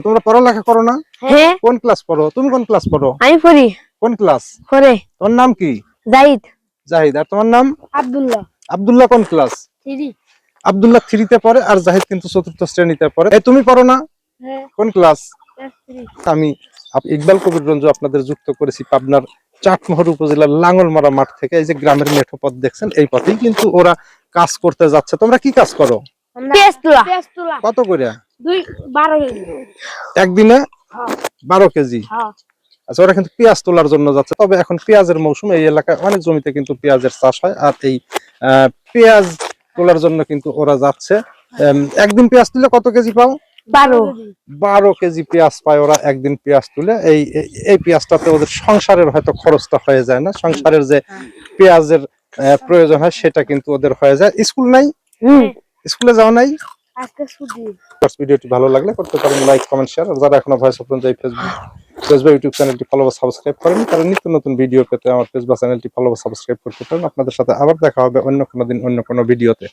তোমরা পড়ালেখা করো না? হ্যাঁ। কোন ক্লাস পড়ো? তুমি কোন ক্লাস পড়ো? আমি পড়ি কোন ক্লাস? 4 এ। তোমার নাম কি? জাহিদ। জাহিদ। আর তোমার নাম? আব্দুল্লাহ। আব্দুল্লাহ কোন ক্লাস? 3। আব্দুল্লাহ 3 তে পড়ে আর জাহিদ কিন্তু 4র্থ শ্রেণীতে পড়ে। এই তুমি পড়ো না? হ্যাঁ। কোন ক্লাস? ক্লাস 3। আমি ইকবাল কবির রঞ্জু আপনাদের যুক্ত করেছি পাবনার চাটমোহর উপজেলার লাঙ্গলমারা মাঠ থেকে। এই যে গ্রামের মেঠো পথ দেখছেন, এই পথেই কিন্তু ওরা কাজ করতে যাচ্ছে। তোমরা কি কাজ করো? পেঁয়াজ তোলা। কত করে? 12 কেজি। একদিনে হ্যাঁ। 12 কেজি। হ্যাঁ। আচ্ছা, ওরা কিন্তু পেঁয়াজ তোলার জন্য যাচ্ছে। তবে এখন পেঁয়াজের মৌসুম, এই এলাকায় অনেক জমিতে কিন্তু পেঁয়াজের চাষ হয়। আর এই পেঁয়াজ তোলার জন্য কিন্তু ওরা যাচ্ছে। একদিন পেঁয়াজ তুলে কত কেজি পাও? 12 কেজি পেঁয়াজ পায় ওরা একদিন পেঁয়াজ তুলে। এই পেঁয়াজটাতে ওদের সংসারের হয়তো খরচটা হয়ে যায় না, সংসারের যে পেঁয়াজের প্রয়োজন হয় সেটা কিন্তু ওদের হয়ে যায়। স্কুল নাই? স্কুলে যাও নাই? আজকে ছুটি। ভিডিওটি ভালো লাগলে করতে পারেন লাইক, কমেন্ট, শেয়ার। আর যারা এখনো voice of Ranju Facebook YouTube চ্যানেলটি ফলো বা সাবস্ক্রাইব করেন, কারণ নিত্য নতুন ভিডিও পেতে আমার ফেসবুক চ্যানেলটি ফলো বা সাবস্ক্রাইব করতে পারেন। আপনাদের সাথে আবার দেখা হবে অন্য কোনো দিন অন্য কোনো ভিডিওতে।